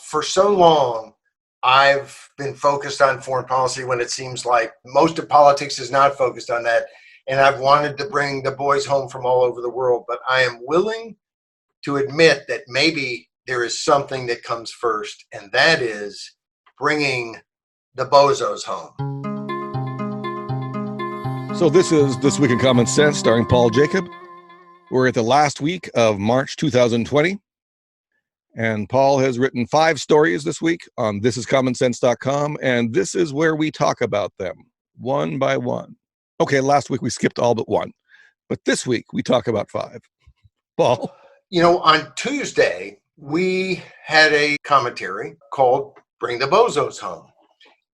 for so long, I've been focused on foreign policy when it seems like most of politics is not focused on that. And I've wanted to bring the boys home from all over the world, but I am willing to admit that maybe there is something that comes first, and that is bringing the Bozos home. So this is This Week in Common Sense, starring Paul Jacob. We're at the last week of March 2020, and Paul has written 5 stories this week on thisiscommonsense.com, and this is where we talk about them, one by one. Okay, last week we skipped all but one, but this week we talk about 5. Paul? You know, on Tuesday, we had a commentary called Bring the Bozos Home.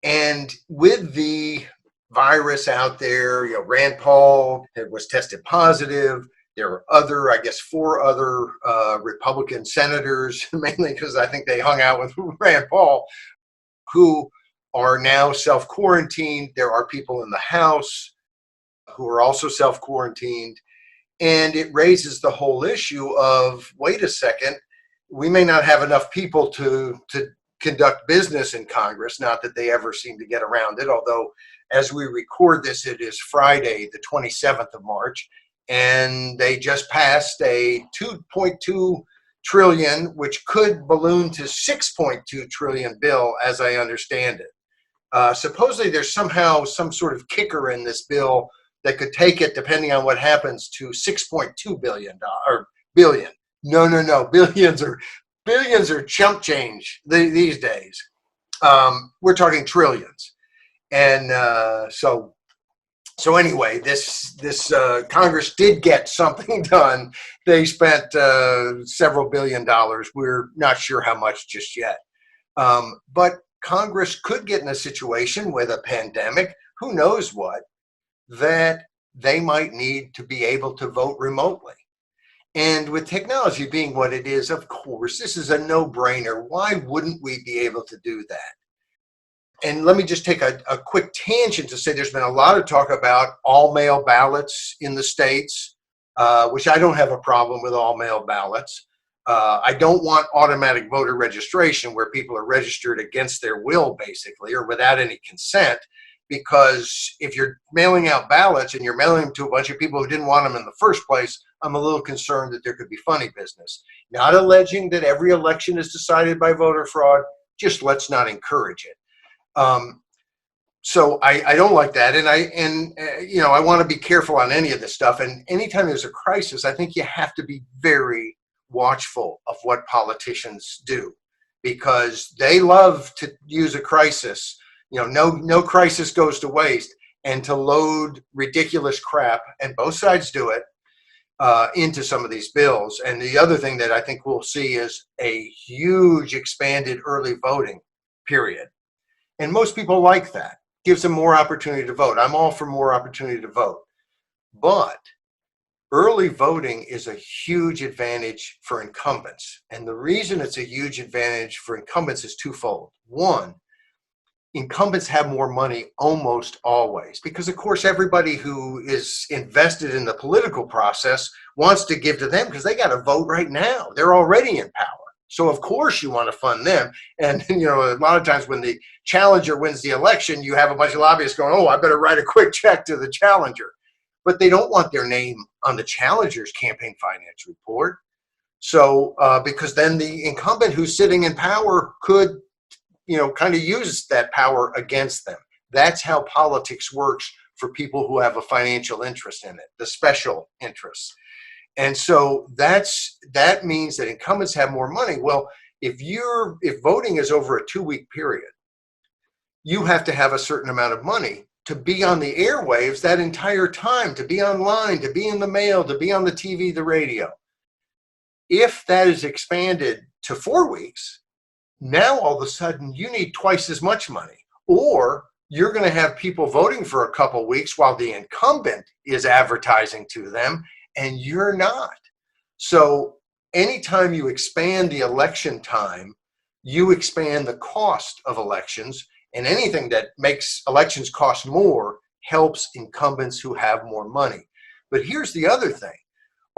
And with the virus out there, you know, Rand Paul was tested positive. There are other, I guess, 4 other Republican senators, mainly because I think they hung out with Rand Paul, who are now self-quarantined. There are people in the House who are also self-quarantined. And it raises the whole issue of, wait a second, we may not have enough people to conduct business in Congress, not that they ever seem to get around it, although as we record this, it is Friday, the 27th of March, and they just passed a 2.2 trillion, which could balloon to 6.2 trillion bill, as I understand it. Supposedly there's somehow some sort of kicker in this bill that could take it, depending on what happens, to $6.2 billion or billion. No. Billions are chump change these days. We're talking trillions. And so anyway, this Congress did get something done. They spent several $1 billion. We're not sure how much just yet. But Congress could get in a situation with a pandemic, who knows what, that they might need to be able to vote remotely. And with technology being what it is, of course, this is a no-brainer. Why wouldn't we be able to do that? And let me just take a quick tangent to say there's been a lot of talk about all-mail ballots in the states, which I don't have a problem with all-mail ballots. I don't want automatic voter registration where people are registered against their will, basically, or without any consent. Because if you're mailing out ballots and you're mailing them to a bunch of people who didn't want them in the first place, I'm a little concerned that there could be funny business. Not alleging that every election is decided by voter fraud, just let's not encourage it. So I don't like that, and I want to be careful on any of this stuff. And anytime there's a crisis, I think you have to be very watchful of what politicians do, because they love to use a crisis. You know, no crisis goes to waste, and to load ridiculous crap, and both sides do it, into some of these bills. And the other thing that I think we'll see is a huge expanded early voting period. And most people like that. Gives them more opportunity to vote. I'm all for more opportunity to vote. But early voting is a huge advantage for incumbents. And the reason it's a huge advantage for incumbents is twofold. One, incumbents have more money almost always, because of course everybody who is invested in the political process wants to give to them because they got to vote right now. They're already in power. So of course you want to fund them. And you know, a lot of times when the challenger wins the election, you have a bunch of lobbyists going, oh, I better write a quick check to the challenger. But they don't want their name on the challenger's campaign finance report. So because then the incumbent who's sitting in power could, you know, kind of use that power against them. That's how politics works for people who have a financial interest in it, the special interests. And so that means that incumbents have more money. Well, if voting is over a 2-week period, you have to have a certain amount of money to be on the airwaves that entire time, to be online, to be in the mail, to be on the TV, the radio. If that is expanded to 4 weeks, now all of a sudden you need twice as much money, or you're going to have people voting for a couple weeks while the incumbent is advertising to them and you're not. So anytime you expand the election time, you expand the cost of elections, and anything that makes elections cost more helps incumbents who have more money. But here's the other thing.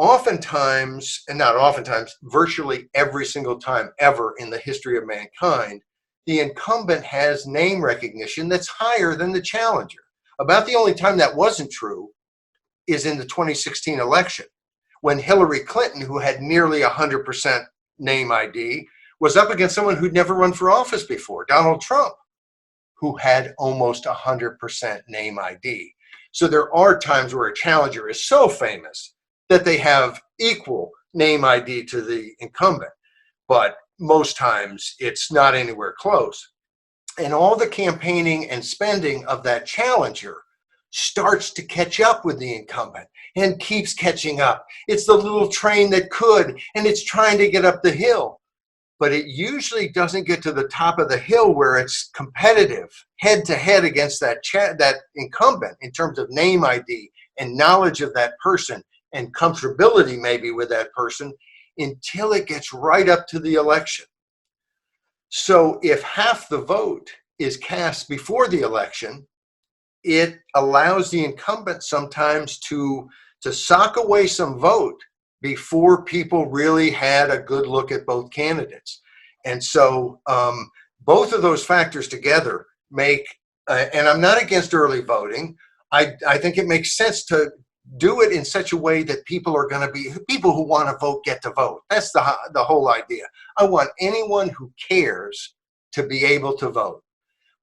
oftentimes, and not oftentimes, virtually every single time ever in the history of mankind, the incumbent has name recognition that's higher than the challenger. About the only time that wasn't true is in the 2016 election, when Hillary Clinton, who had nearly 100% name ID, was up against someone who'd never run for office before, Donald Trump, who had almost 100% name ID. So there are times where a challenger is so famous that they have equal name ID to the incumbent, but most times it's not anywhere close. And all the campaigning and spending of that challenger starts to catch up with the incumbent and keeps catching up. It's the little train that could, and it's trying to get up the hill, but it usually doesn't get to the top of the hill where it's competitive head to head against that incumbent in terms of name ID and knowledge of that person and comfortability maybe with that person until it gets right up to the election. So if half the vote is cast before the election, it allows the incumbent sometimes to sock away some vote before people really had a good look at both candidates. And so both of those factors together make, and I'm not against early voting. I think it makes sense to do it in such a way that people are going to be, people who want to vote get to vote. That's the whole idea. I want anyone who cares to be able to vote.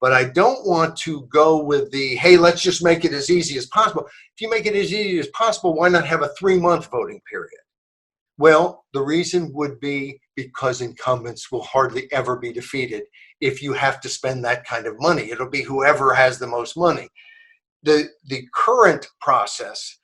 But I don't want to go with the, hey, let's just make it as easy as possible. If you make it as easy as possible, why not have a 3-month voting period? Well, the reason would be because incumbents will hardly ever be defeated if you have to spend that kind of money. It'll be whoever has the most money. The current process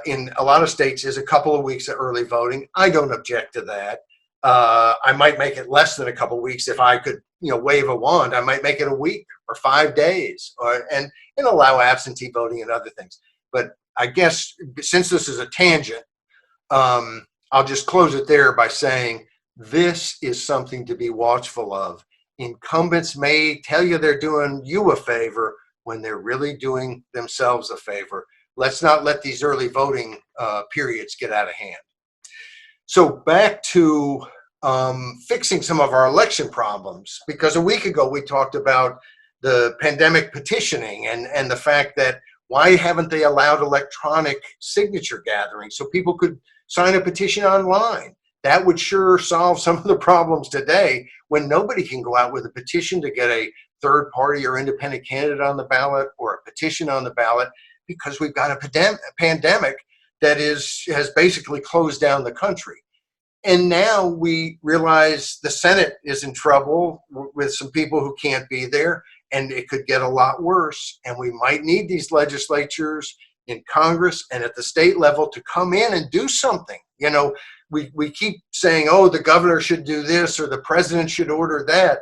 in a lot of states is a couple of weeks of early voting. I don't object to that. I might make it less than a couple of weeks if I could, wave a wand. I might make it a week or 5 days, and allow absentee voting and other things. But I guess since this is a tangent, I'll just close it there by saying this is something to be watchful of. Incumbents may tell you they're doing you a favor when they're really doing themselves a favor. Let's not let these early voting periods get out of hand. So back to fixing some of our election problems, because a week ago we talked about the pandemic petitioning and the fact that why haven't they allowed electronic signature gathering so people could sign a petition online? That would sure solve some of the problems today when nobody can go out with a petition to get a third party or independent candidate on the ballot or a petition on the ballot, because we've got a pandemic that has basically closed down the country. And now we realize the Senate is in trouble with some people who can't be there, and it could get a lot worse. And we might need these legislatures in Congress and at the state level to come in and do something. We keep saying, oh, the governor should do this or the president should order that.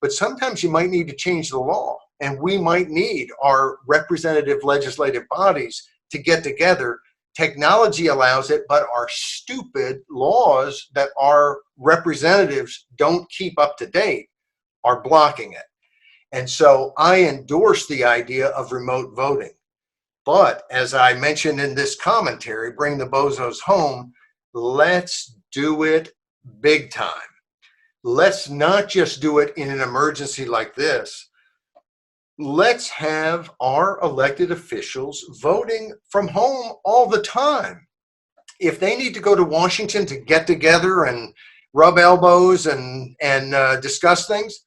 But sometimes you might need to change the law, and we might need our representative legislative bodies to get together. Technology allows it, but our stupid laws that our representatives don't keep up to date are blocking it. And so I endorse the idea of remote voting. But as I mentioned in this commentary, Bring the Bozos Home, let's do it big time. Let's not just do it in an emergency like this. Let's have our elected officials voting from home all the time. If they need to go to Washington to get together and rub elbows and discuss things,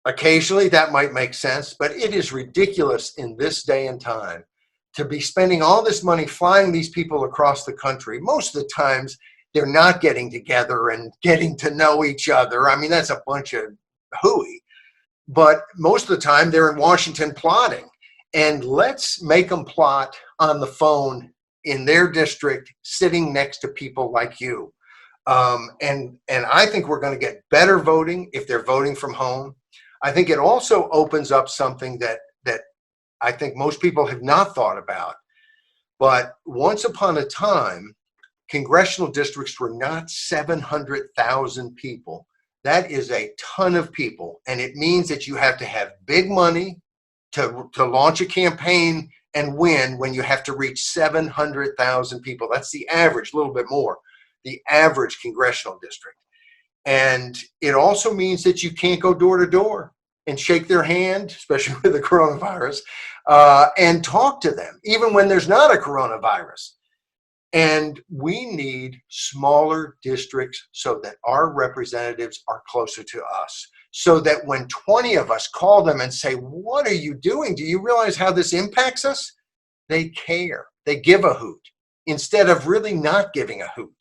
occasionally that might make sense, but it is ridiculous in this day and time to be spending all this money flying these people across the country. Most of the times they're not getting together and getting to know each other. I mean, that's a bunch of hooey. But most of the time they're in Washington plotting. And let's make them plot on the phone in their district, sitting next to people like you. And I think we're going to get better voting if they're voting from home. I think it also opens up something that I think most people have not thought about. But once upon a time, congressional districts were not 700,000 people. That is a ton of people. And it means that you have to have big money to launch a campaign and win when you have to reach 700,000 people. That's the average, a little bit more, the average congressional district. And it also means that you can't go door to door and shake their hand, especially with the coronavirus, and talk to them, even when there's not a coronavirus. And we need smaller districts so that our representatives are closer to us. So that when 20 of us call them and say, what are you doing? Do you realize how this impacts us? They care. They give a hoot instead of really not giving a hoot.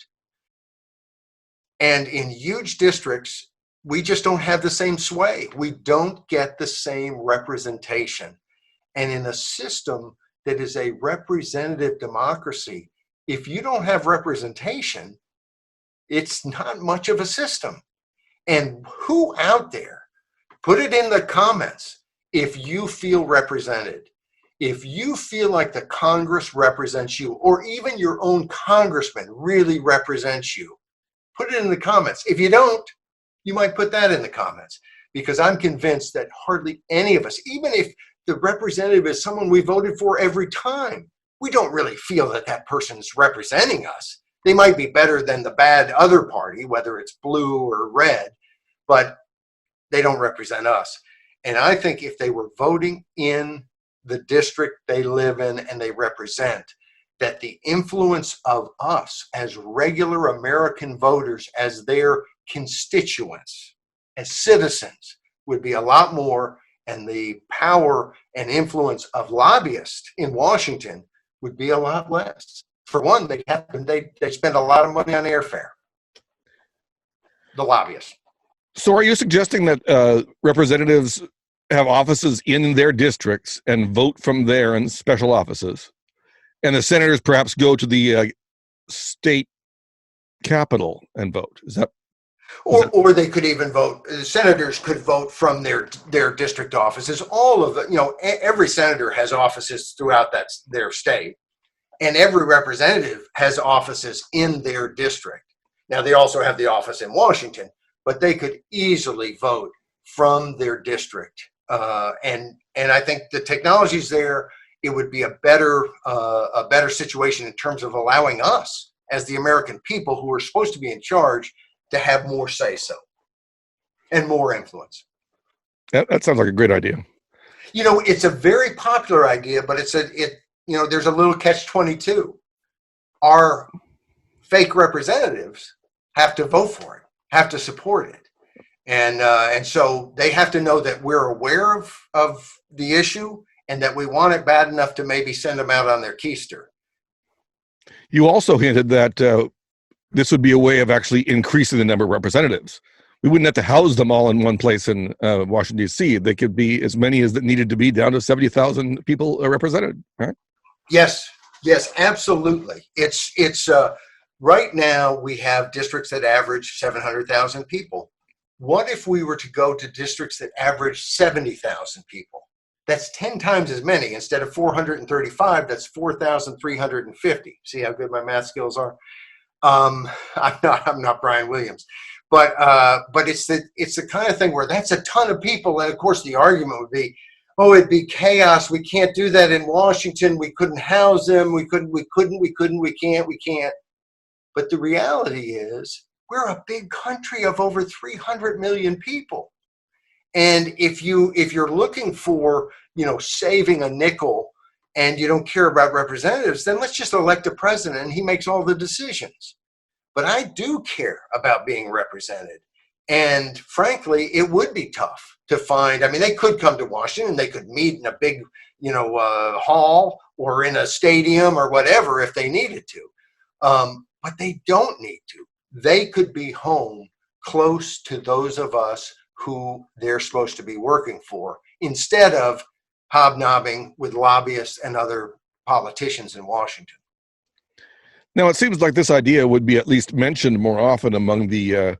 And in huge districts, we just don't have the same sway. We don't get the same representation. And in a system that is a representative democracy, if you don't have representation, it's not much of a system. And who out there, put it in the comments if you feel represented. If you feel like the Congress represents you, or even your own congressman really represents you, put it in the comments. If you don't, you might put that in the comments, because I'm convinced that hardly any of us, even if the representative is someone we voted for every time, we don't really feel that that person's representing us. They might be better than the bad other party, whether it's blue or red, but they don't represent us. And I think if they were voting in the district they live in and they represent, that the influence of us as regular American voters, as their constituents, as citizens, would be a lot more, and the power and influence of lobbyists in Washington would be a lot less. For one, they spend a lot of money on airfare, the lobbyists. So are you suggesting that representatives have offices in their districts and vote from there in special offices, and the senators perhaps go to the state capital and vote? Is that? Or they could even vote. Senators could vote from their district offices. All of the, every senator has offices throughout their state, and every representative has offices in their district. Now, they also have the office in Washington, but they could easily vote from their district. And I think the technology's there. It would be a better situation in terms of allowing us, as the American people who are supposed to be in charge, to have more say-so and more influence. That sounds like a great idea. It's a very popular idea, but there's a little catch-22. Our fake representatives have to vote for it, have to support it. And so they have to know that we're aware of the issue and that we want it bad enough to maybe send them out on their keister. You also hinted that this would be a way of actually increasing the number of representatives. We wouldn't have to house them all in one place in Washington, D.C. They could be as many as that needed to be, down to 70,000 people represented, right? Yes, absolutely. It's right now we have districts that average 700,000 people. What if we were to go to districts that average 70,000 people? That's 10 times as many. Instead of 435, that's 4,350. See how good my math skills are? I'm not Brian Williams, but it's the kind of thing where that's a ton of people. And of course the argument would be, oh, it'd be chaos. We can't do that in Washington. We couldn't house them. We can't. But the reality is we're a big country of over 300 million people. And if you're looking for, saving a nickel, and you don't care about representatives, then let's just elect a president and he makes all the decisions. But I do care about being represented. And frankly, it would be tough to find. I mean, they could come to Washington, they could meet in a big, hall or in a stadium or whatever if they needed to. But they don't need to. They could be home close to those of us who they're supposed to be working for, instead of hobnobbing with lobbyists and other politicians in Washington. Now, it seems like this idea would be at least mentioned more often among the,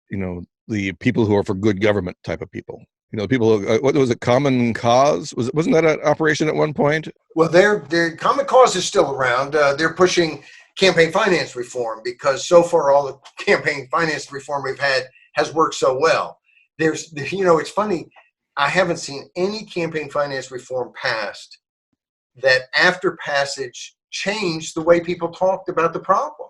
the people who are for good government type of people. People. What was it? Common Cause? Wasn't that an operation at one point? Well, their Common Cause is still around. They're pushing campaign finance reform because so far all the campaign finance reform we've had has worked so well. It's funny. I haven't seen any campaign finance reform passed that after passage changed the way people talked about the problem.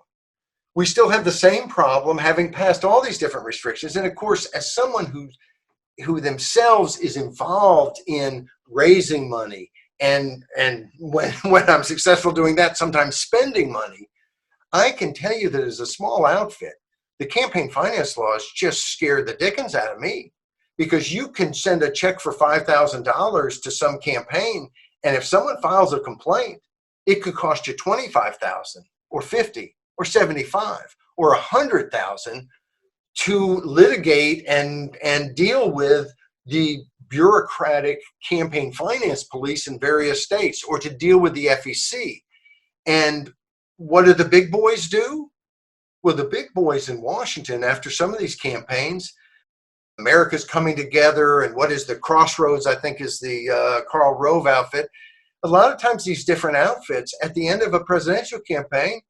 We still have the same problem having passed all these different restrictions. And of course, as someone who themselves is involved in raising money and when I'm successful doing that, sometimes spending money, I can tell you that as a small outfit, the campaign finance laws just scared the dickens out of me, because you can send a check for $5,000 to some campaign, and if someone files a complaint, it could cost you $25,000 or $50,000 or $75,000 or $100,000 to litigate and deal with the bureaucratic campaign finance police in various states, or to deal with the FEC. And what do the big boys do? Well, the big boys in Washington, after some of these campaigns, America's coming together, and what is the Crossroads, I think is the Karl Rove outfit. A lot of times these different outfits, at the end of a presidential campaign,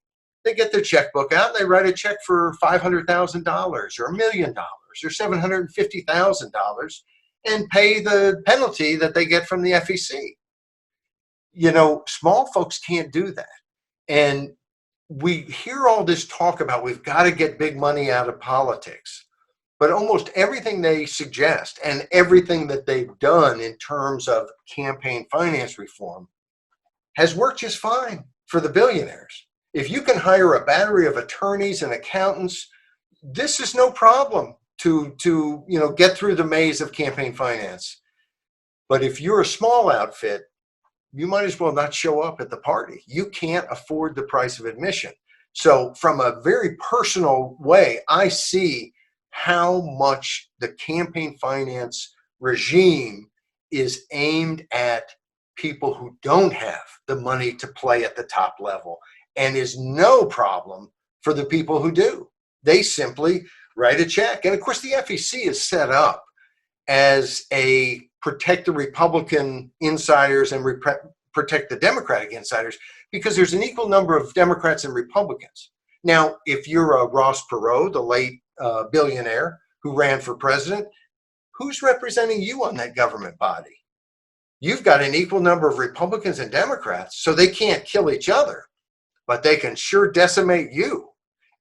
they get their checkbook out and they write a check for $500,000 or $1 million or $750,000 and pay the penalty that they get from the FEC. You know, small folks can't do that. And we hear all this talk about we've got to get big money out of politics. But almost everything they suggest and everything that they've done in terms of campaign finance reform has worked just fine for the billionaires. If you can hire a battery of attorneys and accountants, this is no problem to get through the maze of campaign finance. But if you're a small outfit, you might as well not show up at the party. You can't afford the price of admission. So from a very personal way, I see how much the campaign finance regime is aimed at people who don't have the money to play at the top level, and is no problem for the people who do. They simply write a check. And of course, the FEC is set up as a protect the Republican insiders and protect the Democratic insiders, because there's an equal number of Democrats and Republicans. Now, if you're a Ross Perot, the late billionaire who ran for president, who's representing you on that government body? You've got an equal number of Republicans and Democrats, so they can't kill each other, but they can sure decimate you.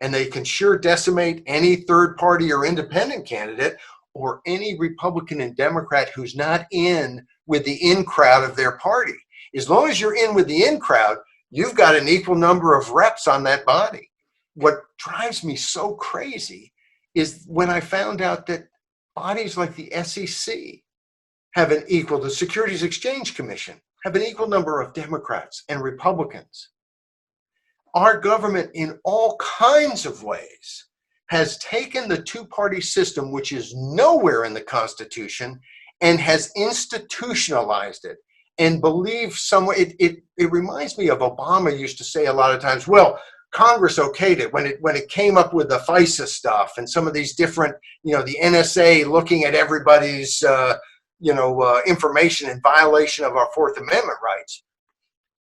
And they can sure decimate any third party or independent candidate, or any Republican and Democrat who's not in with the in crowd of their party. As long as you're in with the in crowd, you've got an equal number of reps on that body. What drives me so crazy is when I found out that bodies like the SEC have an equal, the Securities Exchange Commission, have an equal number of Democrats and Republicans. Our government, in all kinds of ways, has taken the two-party system, which is nowhere in the Constitution, and has institutionalized it. And believe somewhere, it reminds me of Obama used to say a lot of times, well, Congress okayed it when it came up with the FISA stuff and some of these different, the NSA looking at everybody's, information in violation of our Fourth Amendment rights.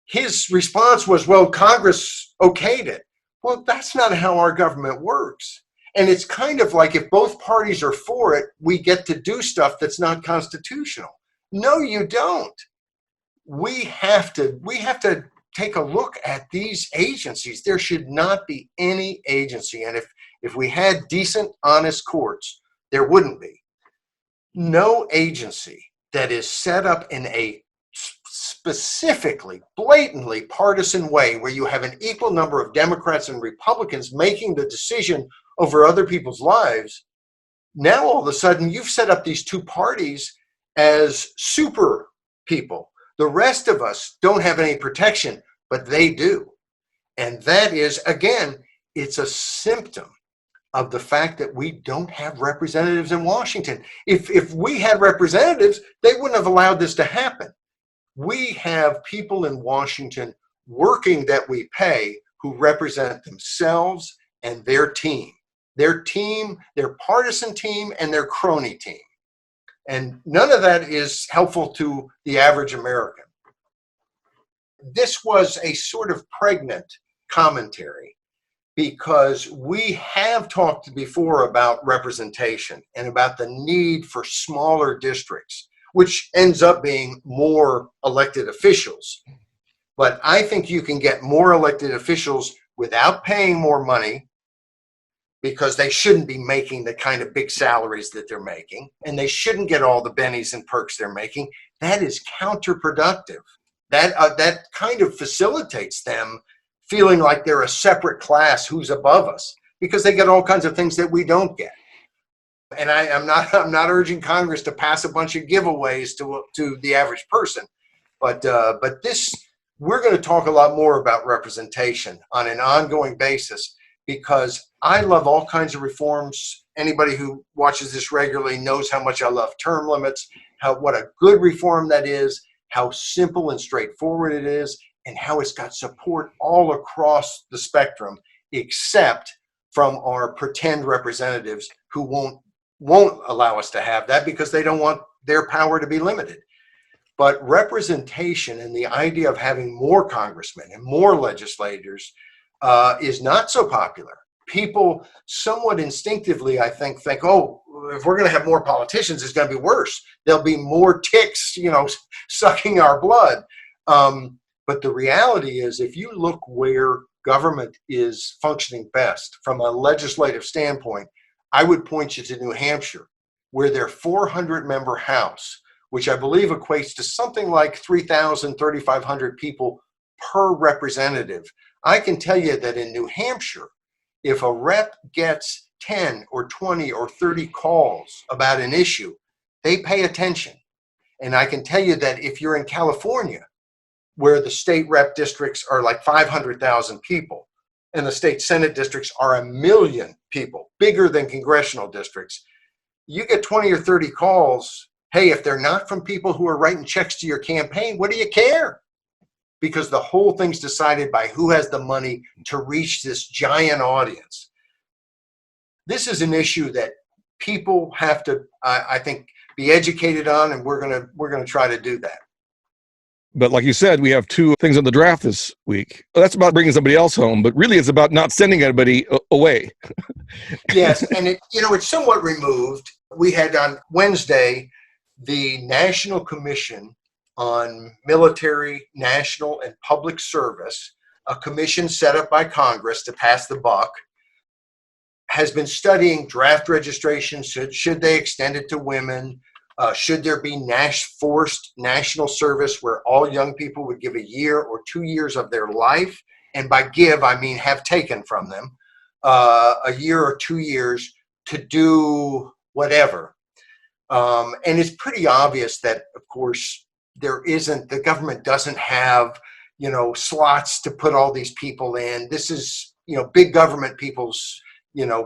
His response was, well, Congress okayed it. Well, that's not how our government works. And it's kind of like if both parties are for it, we get to do stuff that's not constitutional. No, you don't. We have to take a look at these agencies. There should not be any agency. And if we had decent, honest courts, there wouldn't be. No agency that is set up in a specifically, blatantly partisan way where you have an equal number of Democrats and Republicans making the decision over other people's lives. Now, all of a sudden, you've set up these two parties as super people. The rest of us don't have any protection, but they do. And that is, again, it's a symptom of the fact that we don't have representatives in Washington. If we had representatives, they wouldn't have allowed this to happen. We have people in Washington working that we pay who represent themselves and their team, their partisan team, and their crony team. And none of that is helpful to the average American. This was a sort of pregnant commentary because we have talked before about representation and about the need for smaller districts, which ends up being more elected officials. But I think you can get more elected officials without paying more money, because they shouldn't be making the kind of big salaries that they're making, and they shouldn't get all the bennies and perks they're making. That is counterproductive. That kind of facilitates them feeling like they're a separate class who's above us, because they get all kinds of things that we don't get. And I'm not urging Congress to pass a bunch of giveaways to the average person, but this, we're going to talk a lot more about representation on an ongoing basis, because I love all kinds of reforms. Anybody who watches this regularly knows how much I love term limits, what a good reform that is, how simple and straightforward it is, and how it's got support all across the spectrum, except from our pretend representatives who won't allow us to have that because they don't want their power to be limited. But representation and the idea of having more congressmen and more legislators is not so popular. People somewhat instinctively, I think, oh, if we're going to have more politicians, it's going to be worse. There'll be more ticks, sucking our blood. But the reality is, if you look where government is functioning best from a legislative standpoint, I would point you to New Hampshire, where their 400-member House, which I believe equates to something like 3,000, 3,500 people per representative. I can tell you that in New Hampshire, if a rep gets 10 or 20 or 30 calls about an issue, they pay attention. And I can tell you that if you're in California, where the state rep districts are like 500,000 people, and the state Senate districts are 1 million people, bigger than congressional districts, you get 20 or 30 calls. Hey, if they're not from people who are writing checks to your campaign, what do you care? Because the whole thing's decided by who has the money to reach this giant audience. This is an issue that people have to, I think, be educated on, and we're gonna try to do that. But like you said, we have two things on the draft this week. That's about bringing somebody else home, but really it's about not sending anybody away. Yes, and it's somewhat removed. We had on Wednesday the National Commission on Military, National, and Public Service, a commission set up by Congress to pass the buck, has been studying draft registration. Should they extend it to women? Should there be forced national service where all young people would give a year or 2 years of their life? And by give, I mean have taken from them a year or 2 years to do whatever. And it's pretty obvious that, of course, the government doesn't have, slots to put all these people in. This is, big government people's,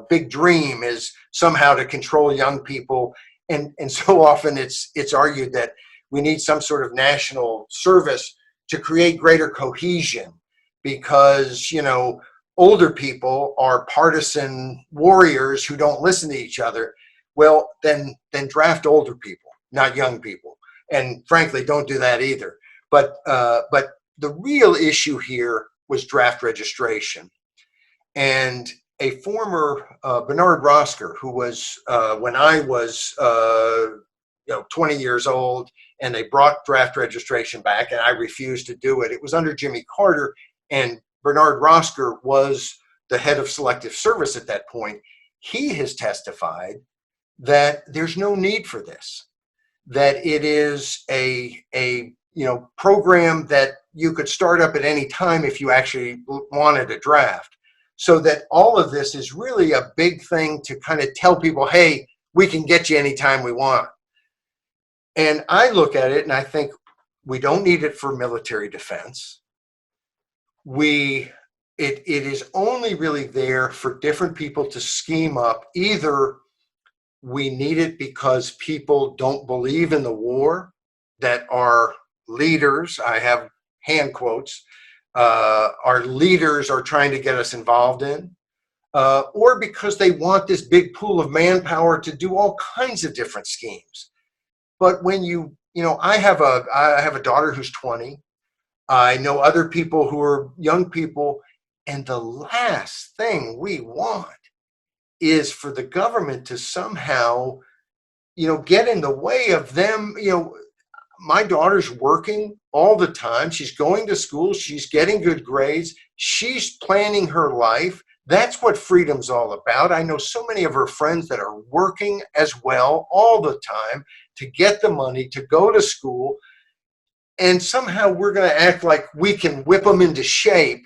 big dream is somehow to control young people. And so often it's argued that we need some sort of national service to create greater cohesion, because, older people are partisan warriors who don't listen to each other. Well, then draft older people, not young people. And frankly, don't do that either. But the real issue here was draft registration. And a former Bernard Rosker, who was when I was 20 years old, and they brought draft registration back, and I refused to do it. It was under Jimmy Carter, and Bernard Rosker was the head of Selective Service at that point. He has testified that there's no need for this, that it is a program that you could start up at any time if you actually wanted a draft. So that all of this is really a big thing to kind of tell people, hey, we can get you anytime we want. And I look at it and I think we don't need it for military defense. It is only really there for different people to scheme up. Either we need it because people don't believe in the war, that our leaders, I have hand quotes, our leaders are trying to get us involved in, or because they want this big pool of manpower to do all kinds of different schemes. But when I have a daughter who's 20. I know other people who are young people, and the last thing we want is for the government to somehow, get in the way of them. my daughter's working all the time. She's going to school. She's getting good grades. She's planning her life. That's what freedom's all about. I know so many of her friends that are working as well all the time to get the money to go to school. And somehow we're going to act like we can whip them into shape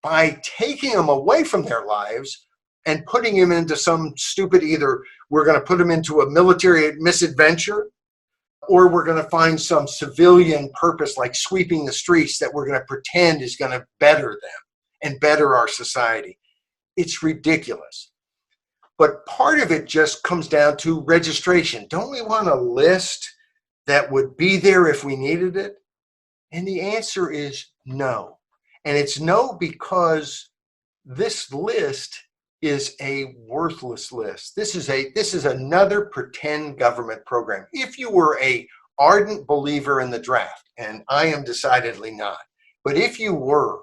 by taking them away from their lives and putting them into some stupid, either we're going to put them into a military misadventure, or we're going to find some civilian purpose like sweeping the streets that we're going to pretend is going to better them and better our society. It's ridiculous. But part of it just comes down to registration. Don't we want a list that would be there if we needed it? And the answer is no. And it's no because this list is a worthless list. This is another pretend government program. If you were a ardent believer in the draft, and I am decidedly not, but if you were,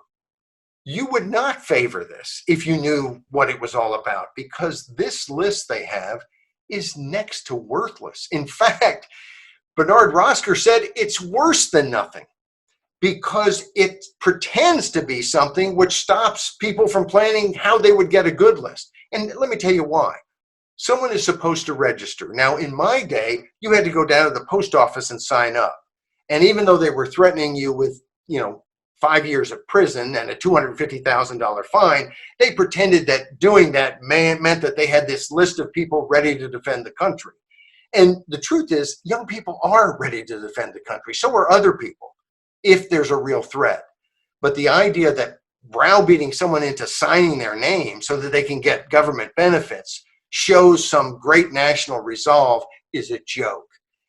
you would not favor this if you knew what it was all about, because this list they have is next to worthless. In fact, Bernard Rosker said it's worse than nothing, because it pretends to be something which stops people from planning how they would get a good list. And let me tell you why. Someone is supposed to register. Now, in my day, you had to go down to the post office and sign up. And even though they were threatening you with, 5 years of prison and a $250,000 fine, they pretended that doing that meant that they had this list of people ready to defend the country. And the truth is, young people are ready to defend the country. So are other people, if there's a real threat. But the idea that browbeating someone into signing their name so that they can get government benefits shows some great national resolve is a joke.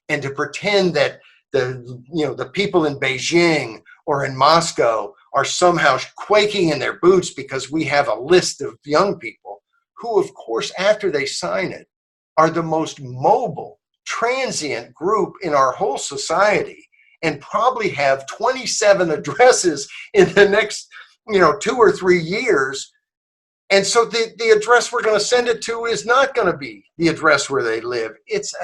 And to pretend that the people in Beijing or in Moscow are somehow quaking in their boots because we have a list of young people who, of course, after they sign it, are the most mobile, transient group in our whole society, and probably have 27 addresses in the next 2 or 3 years. And so the address we're going to send it to is not going to be the address where they live. It's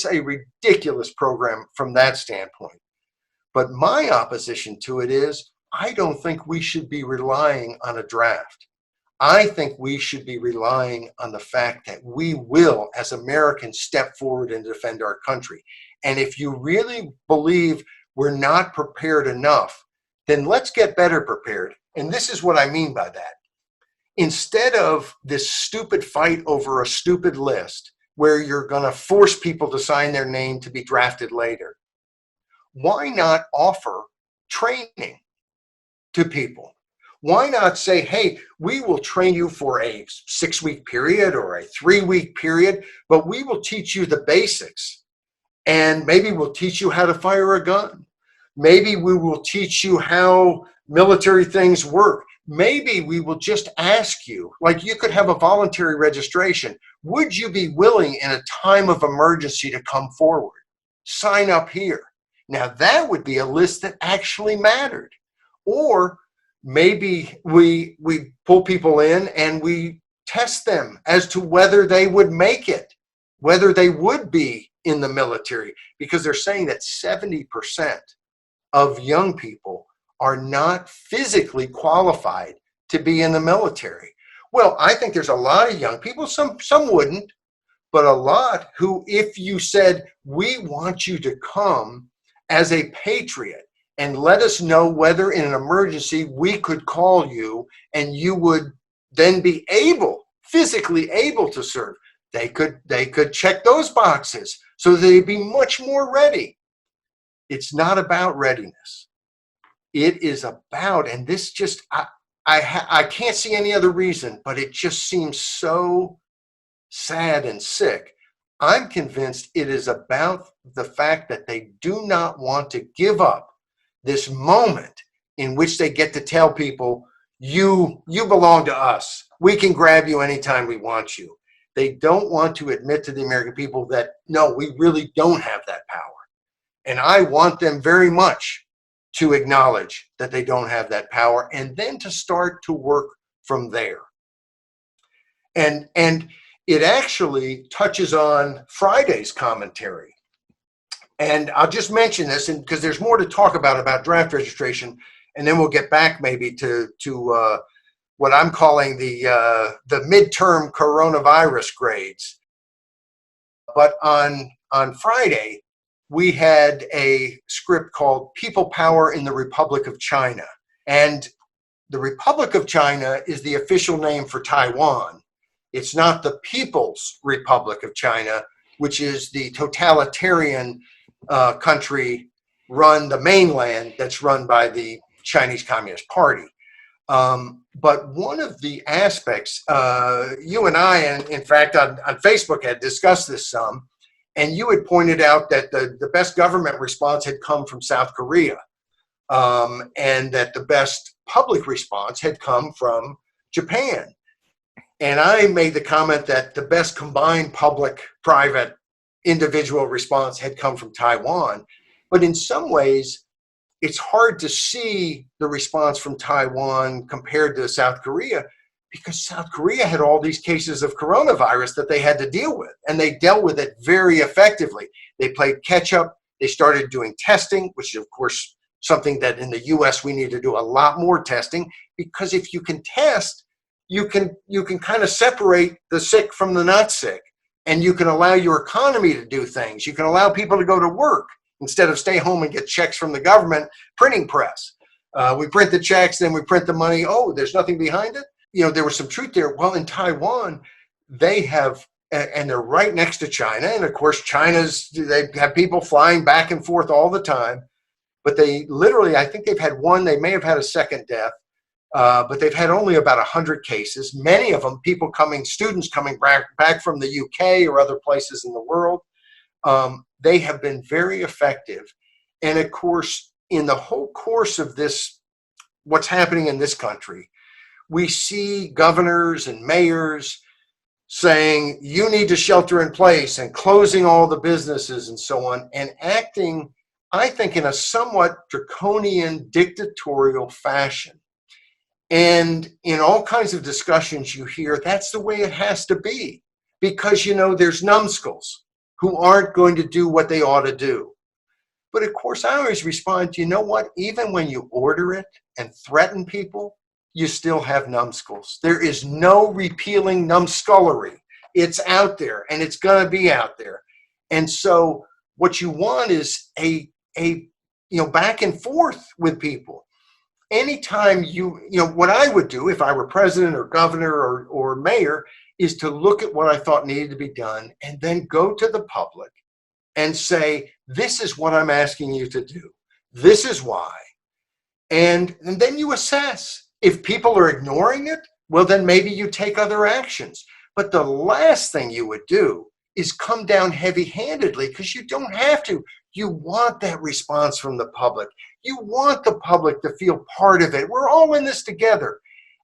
a ridiculous program from that standpoint. But my opposition to it is, I don't think we should be relying on a draft. I think we should be relying on the fact that we will, as Americans, step forward and defend our country. And if you really believe we're not prepared enough, then let's get better prepared. And this is what I mean by that. Instead of this stupid fight over a stupid list where you're going to force people to sign their name to be drafted later, why not offer training to people? Why not say, hey, we will train you for a 6-week period or a 3-week period, but we will teach you the basics. And maybe we'll teach you how to fire a gun. Maybe we will teach you how military things work. Maybe we will just ask you, like you could have a voluntary registration. Would you be willing in a time of emergency to come forward? Sign up here. Now that would be a list that actually mattered. Or maybe we pull people in and we test them as to whether they would make it, whether they would be in the military, because they're saying that 70% of young people are not physically qualified to be in the military. Well, I think there's a lot of young people, some wouldn't, but a lot who, if you said, we want you to come as a patriot and let us know whether in an emergency we could call you and you would then be physically able to serve, they could check those boxes so they'd be much more ready. It's not about readiness. It is about, and this just, I can't see any other reason, but it just seems so sad and sick. I'm convinced it is about the fact that they do not want to give up this moment in which they get to tell people, you belong to us. We can grab you anytime we want you. They don't want to admit to the American people that, no, we really don't have that power. And I want them very much to acknowledge that they don't have that power, and then to start to work from there. And it actually touches on Friday's commentary. And I'll just mention this, and because there's more to talk about draft registration, and then we'll get back maybe to what I'm calling the midterm coronavirus grades. But on Friday, we had a script called People Power in the Republic of China. And the Republic of China is the official name for Taiwan. It's not the People's Republic of China, which is the totalitarian country the mainland that's run by the Chinese Communist Party. But one of the aspects, you and I, and in fact on Facebook had discussed this some, and you had pointed out that the best government response had come from South Korea, and that the best public response had come from Japan. And I made the comment that the best combined public-private individual response had come from Taiwan. But in some ways, it's hard to see the response from Taiwan compared to South Korea, because South Korea had all these cases of coronavirus that they had to deal with, and they dealt with it very effectively. They played catch up. They started doing testing, which is, of course, something that in the US we need to do a lot more testing, because if you can test, you can kind of separate the sick from the not sick, and you can allow your economy to do things. You can allow people to go to work instead of stay home and get checks from the government printing press. We print the checks, then we print the money. Oh, there's nothing behind it. There was some truth there. Well, in Taiwan, they have, and they're right next to China. And of course, they have people flying back and forth all the time. But they literally, I think they've had one, they may have had a second death, but they've had only about 100 cases. Many of them, students coming back from the UK or other places in the world. They have been very effective. And of course, in the whole course of this, what's happening in this country, we see governors and mayors saying, you need to shelter in place, and closing all the businesses and so on, and acting, I think, in a somewhat draconian, dictatorial fashion. And in all kinds of discussions you hear, that's the way it has to be, because, there's numbskulls who aren't going to do what they ought to do. But of course, I always respond, you know what? Even when you order it and threaten people, you still have numbskulls. There is no repealing numbskullery. It's out there, and it's going to be out there. And so what you want is a back and forth with people. Anytime what I would do if I were president or governor or mayor is to look at what I thought needed to be done, and then go to the public and say, this is what I'm asking you to do. This is why. And then you assess. If people are ignoring it, well, then maybe you take other actions. But the last thing you would do is come down heavy-handedly, because you don't have to. You want that response from the public. You want the public to feel part of it. We're all in this together.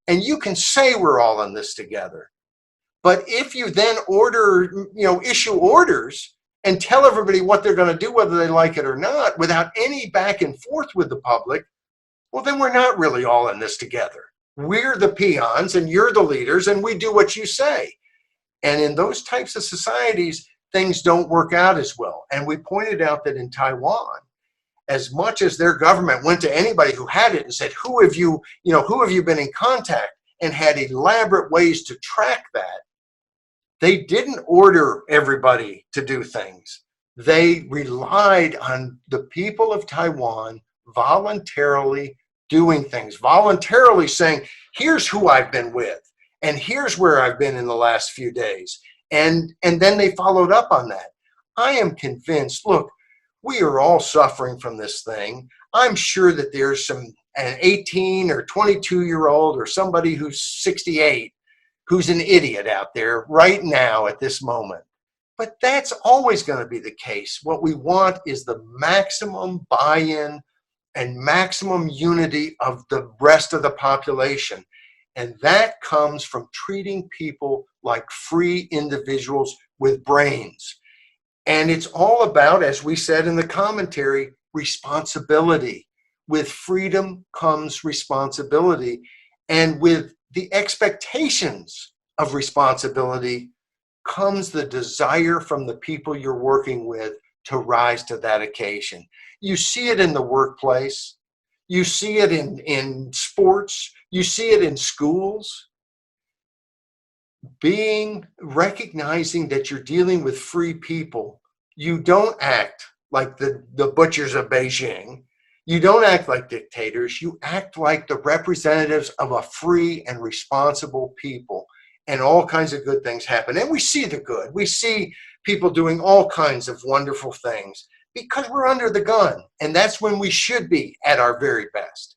And you can say we're all in this together. But if you then issue orders and tell everybody what they're going to do, whether they like it or not, without any back and forth with the public, well, then we're not really all in this together. We're the peons and you're the leaders, and we do what you say. And in those types of societies, things don't work out as well. And we pointed out that in Taiwan, as much as their government went to anybody who had it and said, who have you been in contact, and had elaborate ways to track that, they didn't order everybody to do things. They relied on the people of Taiwan voluntarily doing things, voluntarily saying, here's who I've been with, and here's where I've been in the last few days. And then they followed up on that. I am convinced, look, we are all suffering from this thing. I'm sure that there's an 18 or 22-year-old or somebody who's 68 who's an idiot out there right now at this moment. But that's always going to be the case. What we want is the maximum buy-in and maximum unity of the rest of the population. And that comes from treating people like free individuals with brains. And it's all about, as we said in the commentary, responsibility. With freedom comes responsibility. And with the expectations of responsibility comes the desire from the people you're working with to rise to that occasion. You see it in the workplace. You see it in sports. You see it in schools. Recognizing that you're dealing with free people. You don't act like the butchers of Beijing. You don't act like dictators. You act like the representatives of a free and responsible people. And all kinds of good things happen. And we see the good. We see people doing all kinds of wonderful things because we're under the gun. And that's when we should be at our very best.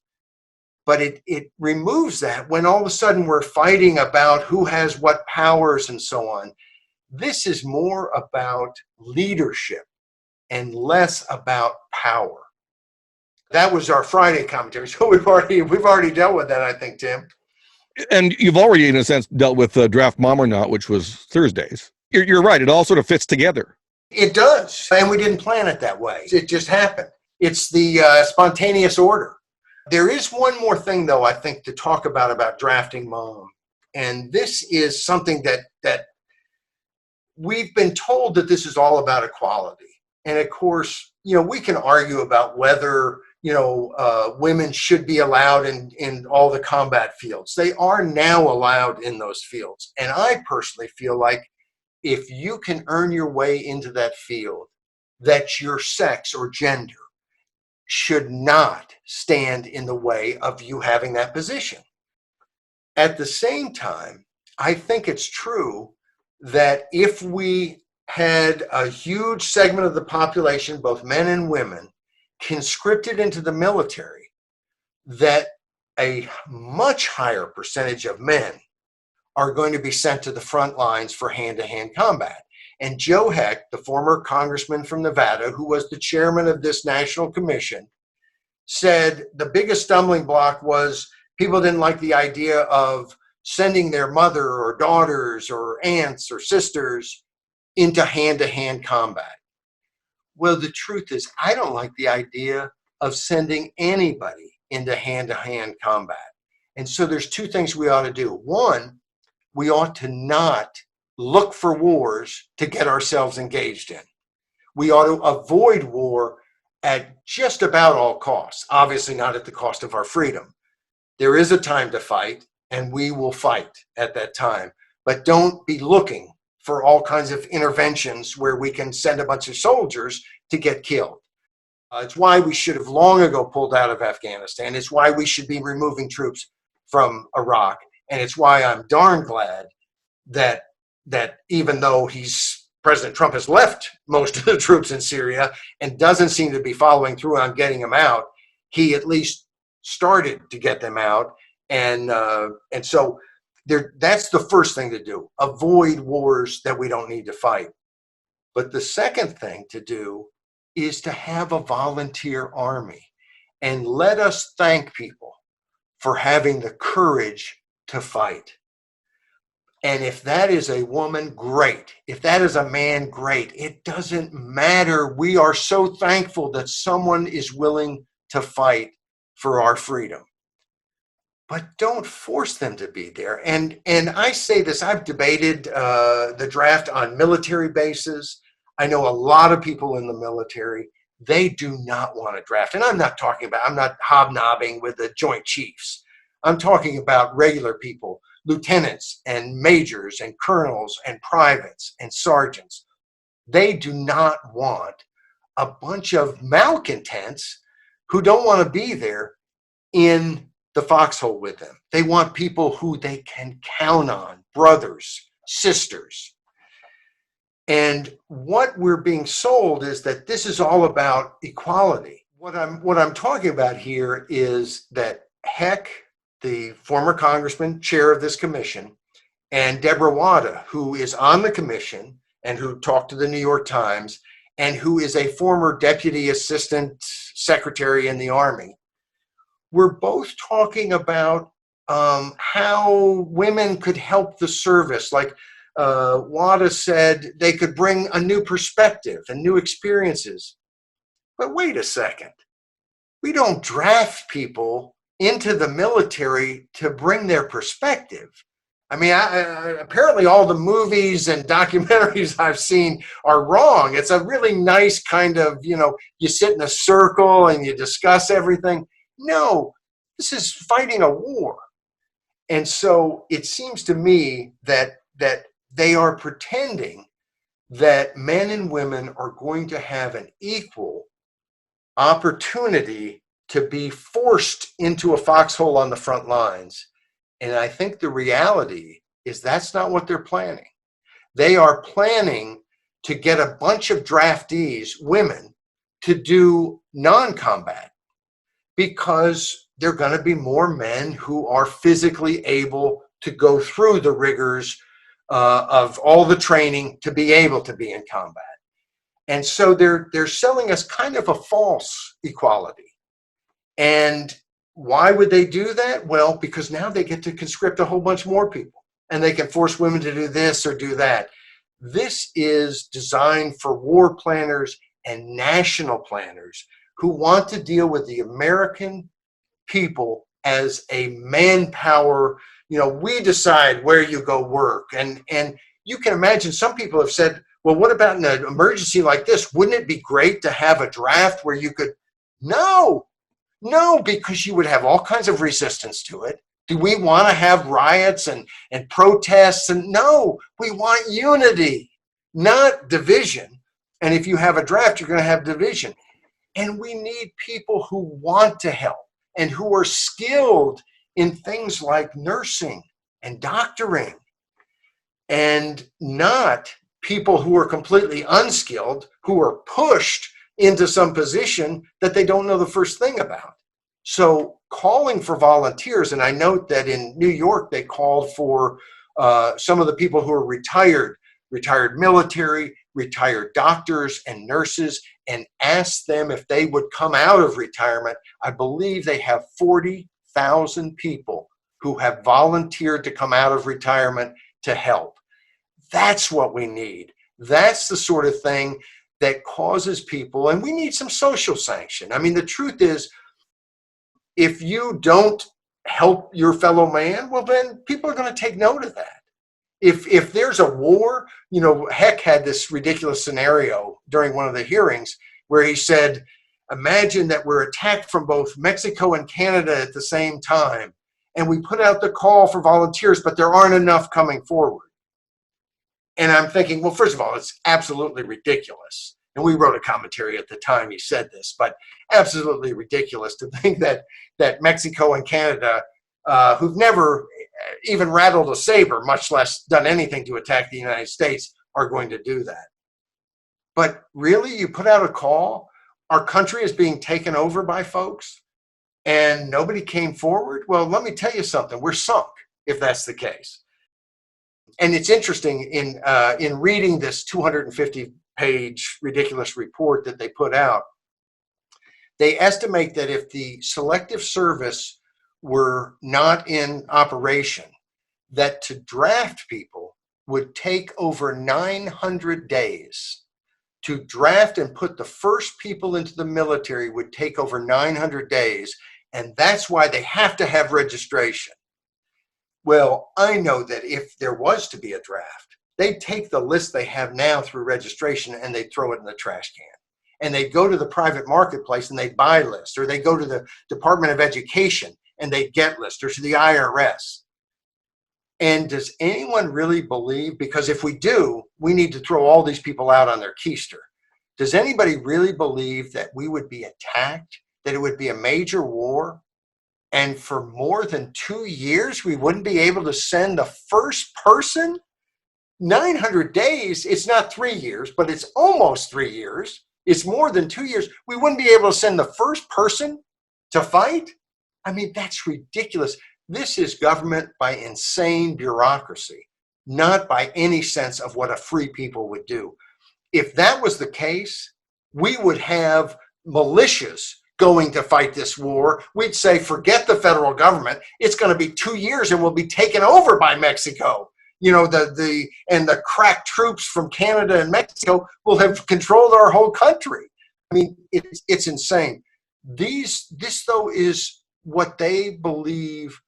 But it removes that when all of a sudden we're fighting about who has what powers and so on. This is more about leadership and less about power. That was our Friday commentary. So we've already dealt with that, I think, Tim. And you've already, in a sense, dealt with Draft Mom or Not, which was Thursdays. You're right. It all sort of fits together. It does. And we didn't plan it that way. It just happened. It's the spontaneous order. There is one more thing, though, I think, to talk about drafting mom. And this is something that we've been told that this is all about equality. And of course, we can argue about whether, women should be allowed in all the combat fields. They are now allowed in those fields. And I personally feel like if you can earn your way into that field, that your sex or gender should not stand in the way of you having that position. At the same time, I think it's true that if we had a huge segment of the population, both men and women, conscripted into the military, that a much higher percentage of men are going to be sent to the front lines for hand-to-hand combat. And Joe Heck, the former congressman from Nevada, who was the chairman of this national commission, said the biggest stumbling block was people didn't like the idea of sending their mother or daughters or aunts or sisters into hand-to-hand combat. Well, the truth is, I don't like the idea of sending anybody into hand-to-hand combat. And so there's two things we ought to do. One, we ought to not look for wars to get ourselves engaged in. We ought to avoid war at just about all costs, obviously not at the cost of our freedom. There is a time to fight, and we will fight at that time. But don't be looking for all kinds of interventions where we can send a bunch of soldiers to get killed. It's why we should have long ago pulled out of Afghanistan. It's why we should be removing troops from Iraq. And it's why I'm darn glad that even though President Trump has left most of the troops in Syria and doesn't seem to be following through on getting them out, he at least started to get them out. And so that's the first thing to do. Avoid wars that we don't need to fight. But the second thing to do is to have a volunteer army. And let us thank people for having the courage to fight. And if that is a woman, great. If that is a man, great. It doesn't matter. We are so thankful that someone is willing to fight for our freedom. But don't force them to be there. And I say this, I've debated the draft on military bases. I know a lot of people in the military, they do not want to draft. And I'm not hobnobbing with the Joint Chiefs. I'm talking about regular people, lieutenants and majors and colonels and privates and sergeants. They do not want a bunch of malcontents who don't want to be there in the foxhole with them. They want people who they can count on, brothers, sisters. And what we're being sold is that this is all about equality. What I'm talking about here is that Heck, the former congressman, chair of this commission, and Deborah Wada, who is on the commission and who talked to the New York Times, and who is a former deputy assistant secretary in the Army, we're both talking about how women could help the service. Like Wada said, they could bring a new perspective and new experiences. But wait a second. We don't draft people into the military to bring their perspective. I mean, apparently all the movies and documentaries I've seen are wrong. It's a really nice kind of, you sit in a circle and you discuss everything. No, this is fighting a war. And so it seems to me that they are pretending that men and women are going to have an equal opportunity to be forced into a foxhole on the front lines. And I think the reality is that's not what they're planning. They are planning to get a bunch of draftees, women, to do non-combat because there are going to be more men who are physically able to go through the rigors of all the training to be able to be in combat. And so they're selling us kind of a false equality. And why would they do that? Well, because now they get to conscript a whole bunch more people and they can force women to do this or do that. This is designed for war planners and national planners who want to deal with the American people as a manpower. We decide where you go work. And you can imagine some people have said, well, what about in an emergency like this? Wouldn't it be great to have a draft where you could? No, because you would have all kinds of resistance to it. Do we want to have riots and protests? And no, we want unity, not division. And if you have a draft, you're going to have division. And we need people who want to help and who are skilled in things like nursing and doctoring, and not people who are completely unskilled, who are pushed into some position that they don't know the first thing about. So calling for volunteers, and I note that in New York, they called for some of the people who are retired military, retired doctors and nurses, and asked them if they would come out of retirement. I believe they have 40,000 people who have volunteered to come out of retirement to help. That's what we need. That's the sort of thing that causes people, and we need some social sanction. I mean, the truth is, if you don't help your fellow man, well, then people are going to take note of that. If there's a war, Heck had this ridiculous scenario during one of the hearings where he said, imagine that we're attacked from both Mexico and Canada at the same time, and we put out the call for volunteers, but there aren't enough coming forward. And I'm thinking, well, first of all, it's absolutely ridiculous. And we wrote a commentary at the time he said this, but absolutely ridiculous to think that Mexico and Canada, who've never even rattled a saber, much less done anything to attack the United States, are going to do that. But really, you put out a call, our country is being taken over by folks, and nobody came forward? Well, let me tell you something. We're sunk if that's the case. And it's interesting in reading this 250-page ridiculous report that they put out, they estimate that if the Selective Service were not in operation, that to draft people would take over 900 days. To draft and put the first people into the military would take over 900 days, and that's why they have to have registration. Well, I know that if there was to be a draft, they'd take the list they have now through registration and they'd throw it in the trash can. And they'd go to the private marketplace and they'd buy lists, or they'd go to the Department of Education and they'd get lists, or to the IRS. And does anyone really believe, because if we do, we need to throw all these people out on their keister. Does anybody really believe that we would be attacked, that it would be a major war? And for more than 2 years, we wouldn't be able to send the first person? 900 days, it's not 3 years, but it's almost 3 years. It's more than 2 years. We wouldn't be able to send the first person to fight? I mean, that's ridiculous. This is government by insane bureaucracy, not by any sense of what a free people would do. If that was the case, we would have militias going to fight this war. We'd say, forget the federal government. It's going to be 2 years and we'll be taken over by Mexico. The crack troops from Canada and Mexico will have controlled our whole country. I mean, it's insane. This though is what they believe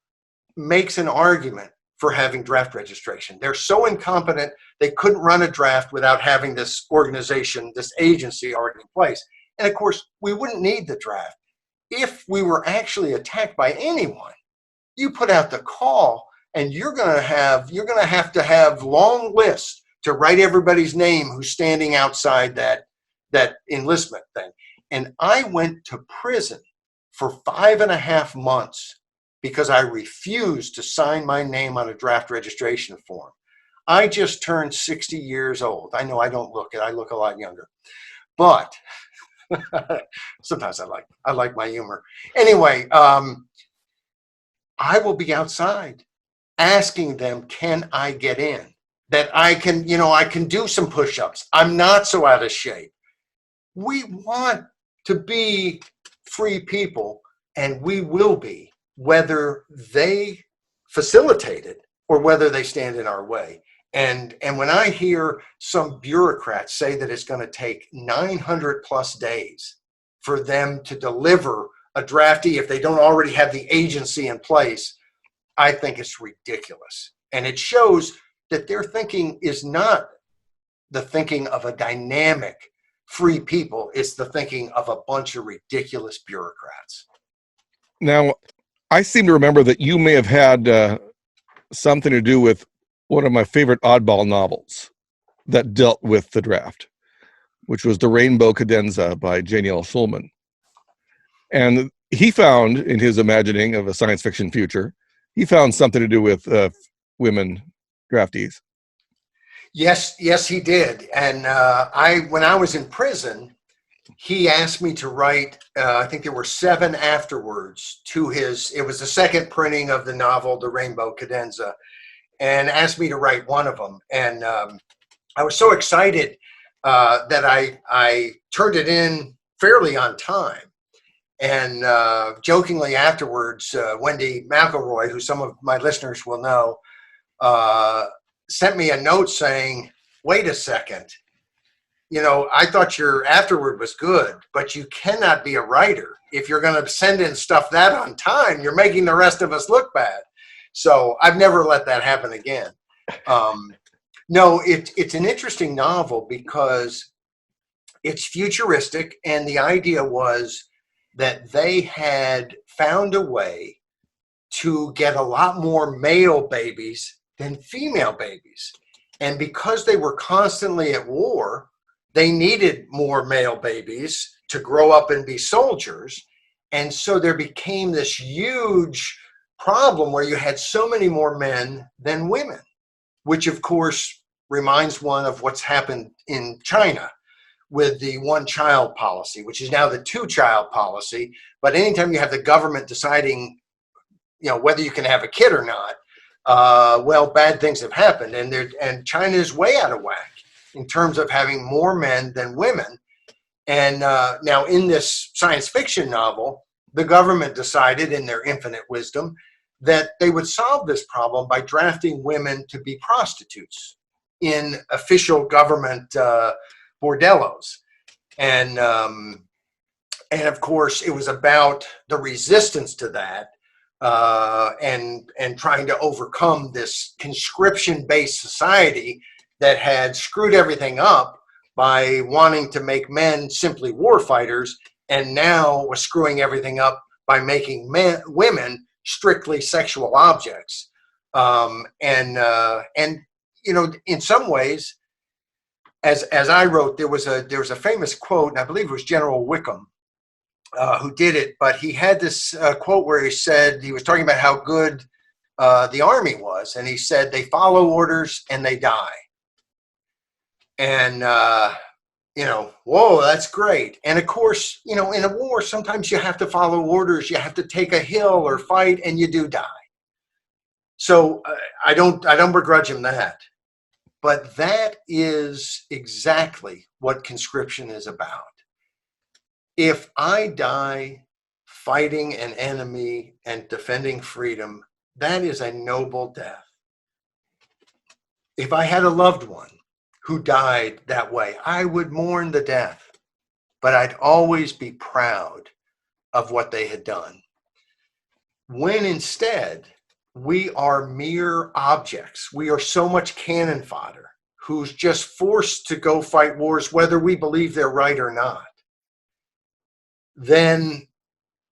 makes an argument for having draft registration. They're so incompetent, they couldn't run a draft without having this organization, this agency already in place. And of course, we wouldn't need the draft. If we were actually attacked by anyone, you put out the call and you're going to have long lists to write everybody's name who's standing outside that enlistment thing. And I went to prison for 5.5 months because I refused to sign my name on a draft registration form. I just turned 60 years old. I know I don't look it. I look a lot younger. But sometimes I like my humor. Anyway, I will be outside asking them, can I get in? That I can do some push-ups. I'm not so out of shape. We want to be free people, and we will be, whether they facilitate it or whether they stand in our way. And when I hear some bureaucrats say that it's going to take 900 plus days for them to deliver a draftee if they don't already have the agency in place, I think it's ridiculous. And it shows that their thinking is not the thinking of a dynamic free people. It's the thinking of a bunch of ridiculous bureaucrats. Now, I seem to remember that you may have had something to do with one of my favorite oddball novels that dealt with the draft, which was The Rainbow Cadenza by J.Neil Schulman. And he found, in his imagining of a science fiction future, he found something to do with women draftees. Yes, he did. And when I was in prison, he asked me to write, I think there were 7 afterwards to it was the second printing of the novel, The Rainbow Cadenza, and asked me to write one of them. And I was so excited that I turned it in fairly on time. And jokingly afterwards, Wendy McElroy, who some of my listeners will know, sent me a note saying, wait a second, I thought your afterword was good, but you cannot be a writer. If you're going to send in stuff that on time, you're making the rest of us look bad. So I've never let that happen again. No, it's an interesting novel because it's futuristic, and the idea was that they had found a way to get a lot more male babies than female babies. And because they were constantly at war, they needed more male babies to grow up and be soldiers. And so there became this huge problem where you had so many more men than women, which of course reminds one of what's happened in China with the one-child policy, which is now the two-child policy. But anytime you have the government deciding, whether you can have a kid or not, bad things have happened. And China is way out of whack in terms of having more men than women. And now in this science fiction novel, the government decided in their infinite wisdom that they would solve this problem by drafting women to be prostitutes in official government bordellos. And of course, it was about the resistance to that and trying to overcome this conscription-based society that had screwed everything up by wanting to make men simply war fighters, and now was screwing everything up by making women strictly sexual objects. In some ways, as I wrote, there was a famous quote, and I believe it was General Wickham who did it, but he had this quote where he said, he was talking about how good the Army was, and he said, they follow orders and they die. And, whoa, that's great. And of course, in a war, sometimes you have to follow orders, you have to take a hill or fight, and you do die. So I don't begrudge him that. But that is exactly what conscription is about. If I die fighting an enemy and defending freedom, that is a noble death. If I had a loved one who died that way, I would mourn the death, but I'd always be proud of what they had done. When instead we are mere objects. We are so much cannon fodder who's just forced to go fight wars, whether we believe they're right or not. Then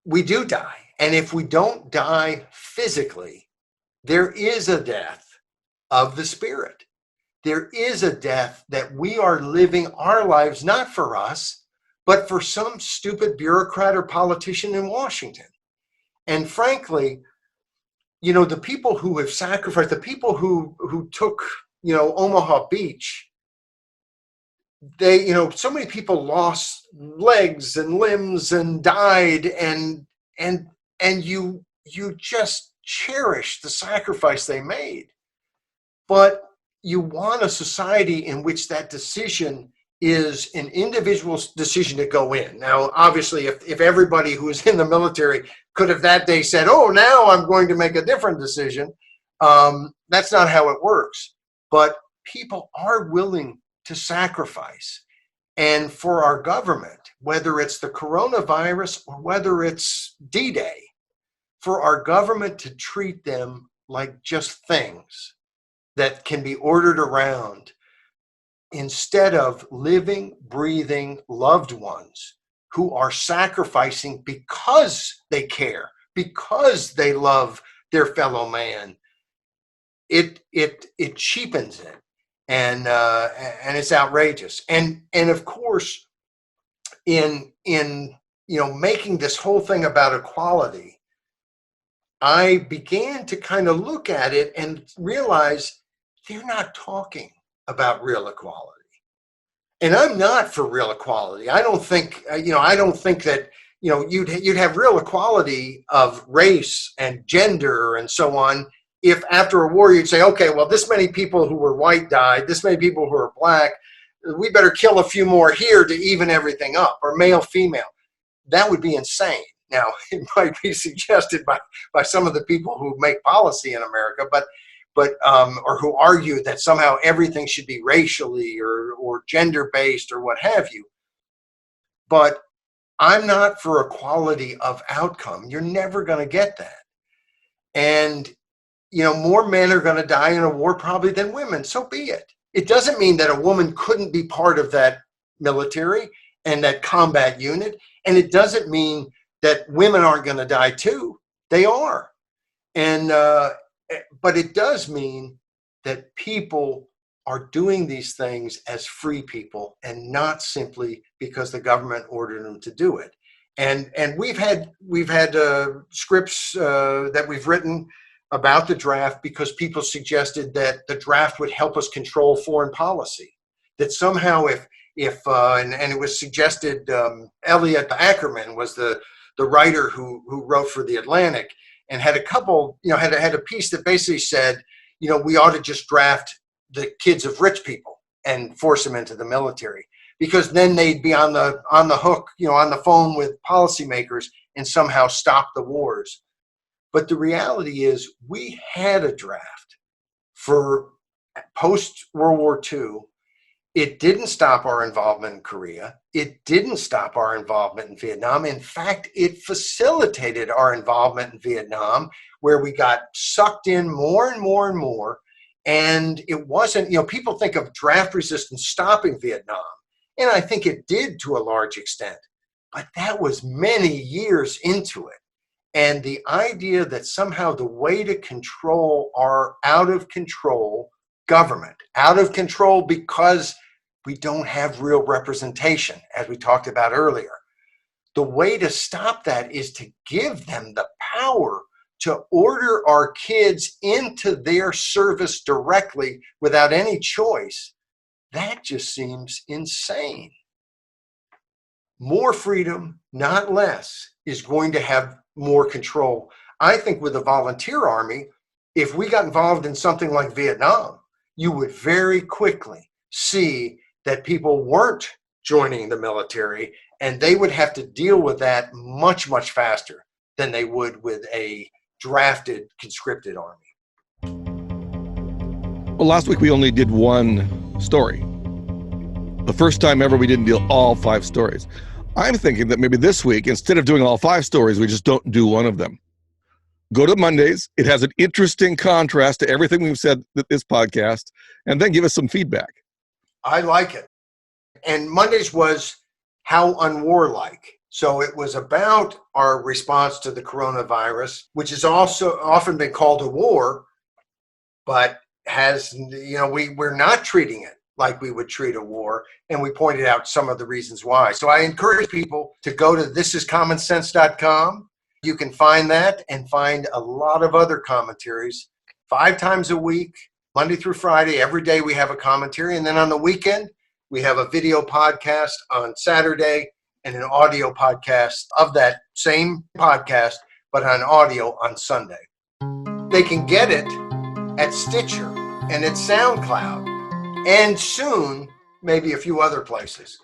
we do die. And if we don't die physically, there is a death of the spirit. There is a death that we are living our lives not for us, but for some stupid bureaucrat or politician in Washington. And frankly, the people who have sacrificed, the people who took, Omaha Beach, they, so many people lost legs and limbs and died, and you just cherish the sacrifice they made. But you want a society in which that decision is an individual's decision to go in. Now, obviously, if everybody who is in the military could have that day said, oh, now I'm going to make a different decision, that's not how it works. But people are willing to sacrifice. And for our government, whether it's the coronavirus or whether it's D-Day, for our government to treat them like just things that can be ordered around, instead of living, breathing loved ones who are sacrificing because they care, because they love their fellow man, it cheapens it, and it's outrageous. And of course, in making this whole thing about equality, I began to kind of look at it and realize they're not talking about real equality. And I'm not for real equality. I don't think, that, you'd have real equality of race and gender and so on if after a war you'd say, okay, well, this many people who were white died, this many people who are black, we better kill a few more here to even everything up, or male, female. That would be insane. Now, it might be suggested by some of the people who make policy in America, but or who argue that somehow everything should be racially or gender-based or what have you. But I'm not for equality of outcome. You're never going to get that. And, more men are going to die in a war probably than women. So be it. It doesn't mean that a woman couldn't be part of that military and that combat unit. And it doesn't mean that women aren't going to die too. They are. And, but it does mean that people are doing these things as free people and not simply because the government ordered them to do it. And we've had scripts that we've written about the draft because people suggested that the draft would help us control foreign policy. That somehow if and it was suggested, Elliot Ackerman was the writer who wrote for The Atlantic, and had a couple, had a piece that basically said, we ought to just draft the kids of rich people and force them into the military, because then they'd be on the hook, on the phone with policymakers and somehow stop the wars. But the reality is we had a draft for post-World War II. It didn't stop our involvement in Korea. It didn't stop our involvement in Vietnam. In fact, it facilitated our involvement in Vietnam, where we got sucked in more and more and more. And it wasn't, people think of draft resistance stopping Vietnam. And I think it did to a large extent. But that was many years into it. And the idea that somehow the way to control our out of control government, out of control because we don't have real representation, as we talked about earlier. The way to stop that is to give them the power to order our kids into their service directly without any choice. That just seems insane. More freedom, not less, is going to have more control. I think with the volunteer army, if we got involved in something like Vietnam, you would very quickly see that people weren't joining the military, and they would have to deal with that much, much faster than they would with a drafted, conscripted army. Well, last week we only did one story. The first time ever we didn't do all 5 stories. I'm thinking that maybe this week, instead of doing all 5 stories, we just don't do one of them. Go to Mondays. It has an interesting contrast to everything we've said with this podcast, and then give us some feedback. I like it. And Mondays was how unwarlike. So it was about our response to the coronavirus, which has also often been called a war, but has, we're not treating it like we would treat a war. And we pointed out some of the reasons why. So I encourage people to go to thisiscommonsense.com. You can find that and find a lot of other commentaries 5 times a week, Monday through Friday. Every day we have a commentary. And then on the weekend, we have a video podcast on Saturday and an audio podcast of that same podcast, but on audio on Sunday. They can get it at Stitcher and at SoundCloud, and soon maybe a few other places.